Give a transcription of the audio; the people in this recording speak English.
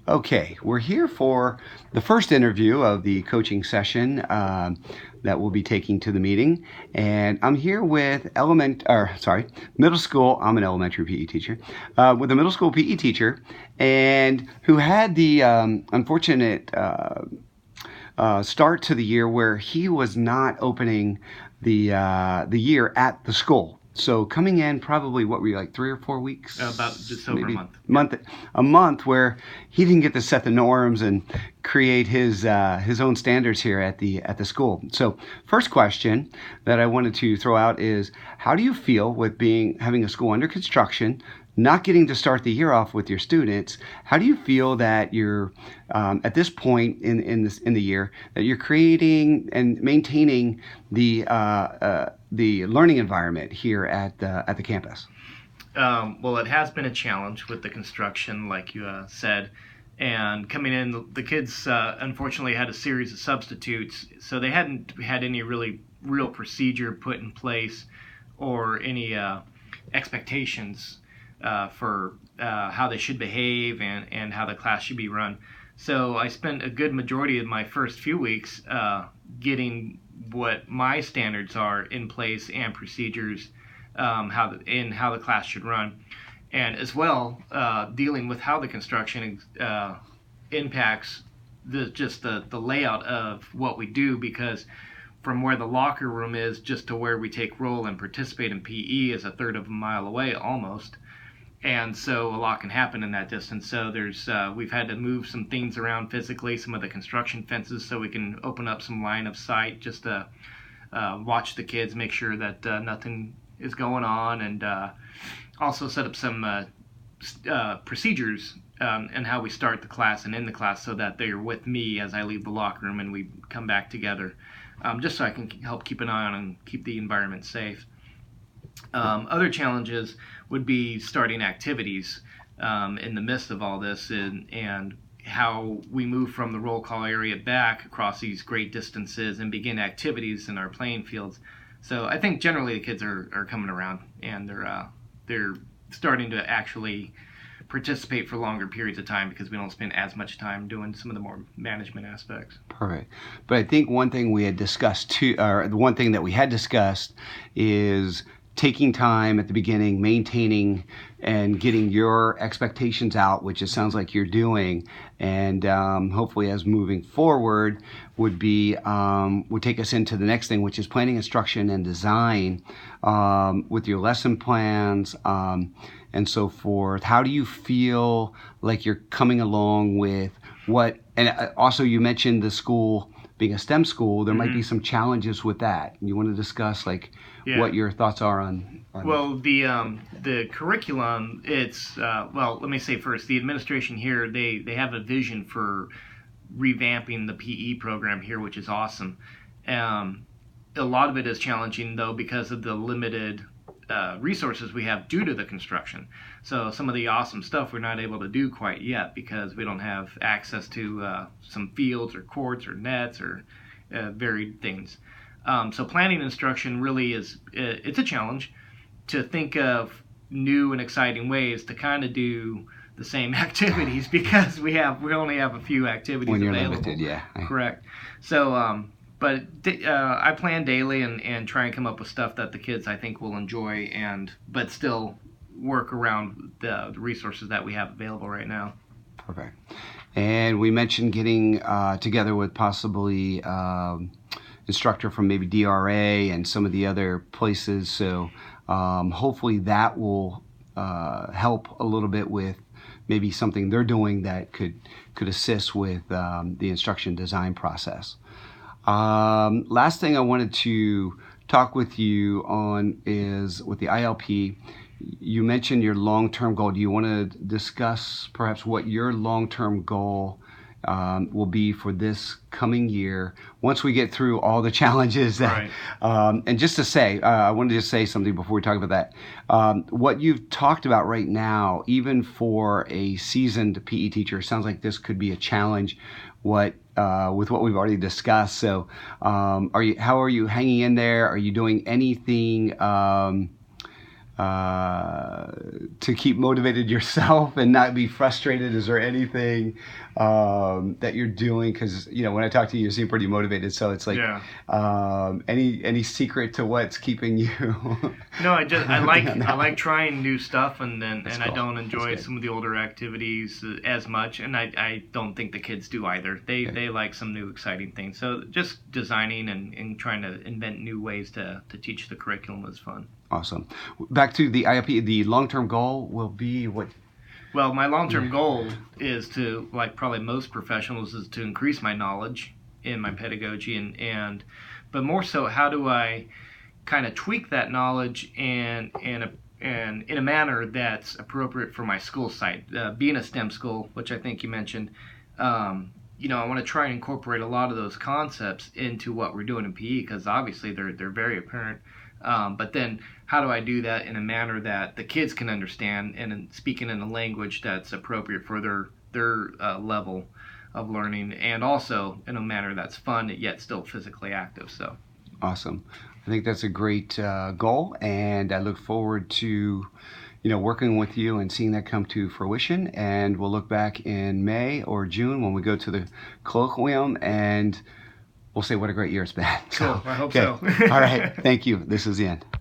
Okay, we're here for the first interview of the coaching session that we'll be taking to the meeting, and I'm here with middle school. I'm an elementary PE teacher, with a middle school PE teacher, and who had the unfortunate start to the year where he was not opening the year at the school. So coming in probably, what were you, like 3 or 4 weeks? About just over Maybe a month. a month where he didn't get to set the norms and create his own standards here at the school. So first question that I wanted to throw out is, how do you feel with having a school under construction, not getting to start the year off with your students? How do you feel that you're at this point in the year that you're creating and maintaining the learning environment here at the campus? Well, it has been a challenge with the construction, like you said. And coming in, the kids unfortunately had a series of substitutes, so they hadn't had any real procedure put in place or any expectations for how they should behave and how the class should be run. So I spent a good majority of my first few weeks getting what my standards are in place and procedures, how the class should run, and as well dealing with how the construction impacts the layout of what we do, because from where the locker room is just to where we take roll and participate in PE is a third of a mile away almost. And so a lot can happen in that distance. So we've had to move some things around physically, some of the construction fences, so we can open up some line of sight just to watch the kids, make sure that nothing is going on, and also set up some procedures and how we start the class and end the class, so that they're with me as I leave the locker room and we come back together, just so I can help keep an eye on and keep the environment safe. Other challenges would be starting activities in the midst of all this, and how we move from the roll call area back across these great distances and begin activities in our playing fields. So I think generally the kids are coming around, and they're starting to actually participate for longer periods of time, because we don't spend as much time doing some of the more management aspects. Perfect. But I think one thing we had discussed too, or the one thing that we had discussed, is taking time at the beginning, maintaining and getting your expectations out, which it sounds like you're doing, and hopefully as moving forward would take us into the next thing, which is planning, instruction, and design with your lesson plans and so forth. How do you feel like you're coming along with what? And also, you mentioned the school being a STEM school. There might be some challenges with that. You want to discuss what your thoughts are on well, the curriculum, it's well, let me say first, the administration here, they have a vision for revamping the PE program here, which is awesome. A lot of it is challenging, though, because of the limited resources we have due to the construction. So some of the awesome stuff we're not able to do quite yet, because we don't have access to some fields or courts or nets or varied things. So planning instruction really it's a challenge to think of new and exciting ways to kind of do the same activities, because we only have a few activities when you're available. limited, yeah. Correct. So but I plan daily and try and come up with stuff that the kids, I think, will enjoy, but still work around the resources that we have available right now. Perfect. And we mentioned getting together with possibly instructor from maybe DRA and some of the other places. So hopefully that will help a little bit with maybe something they're doing that could assist with the instruction design process. Last thing I wanted to talk with you on is with the ILP. You mentioned your long-term goal. Do you want to discuss perhaps what your long-term goal will be for this coming year once we get through all the challenges that, right. And just to say, I wanted to just say something before we talk about that. What you've talked about right now, even for a seasoned PE teacher, sounds like this could be a challenge. With what we've already discussed. So, how are you hanging in there? Are you doing anything to keep motivated yourself and not be frustrated? Is there anything that you're doing? Because when I talk to you, you seem pretty motivated. So it's like, Yeah. any secret to what's keeping you? No, I on I that like one? trying new stuff, and That's I cool. don't That's enjoy good. some of the older activities as much, and I don't think the kids do either. Good. They like some new exciting things. So just designing and trying to invent new ways to teach the curriculum is fun. Awesome. Back to the IOP. The long-term goal will be what? Well, my long Yeah. term goal is to, like probably most professionals, is to increase my knowledge in my pedagogy, but more so, how do I kind of tweak that knowledge and in a manner that's appropriate for my school site. Being a STEM school, which I think you mentioned, I want to try and incorporate a lot of those concepts into what we're doing in PE because obviously they're very apparent. But then, how do I do that in a manner that the kids can understand and speaking in a language that's appropriate for their level of learning, and also in a manner that's fun yet still physically active. So. Awesome. I think that's a great goal, and I look forward to, working with you and seeing that come to fruition. And we'll look back in May or June when we go to the colloquium, and we'll say what a great year it's been. Cool. I hope okay. so. All right. Thank you. This is the end.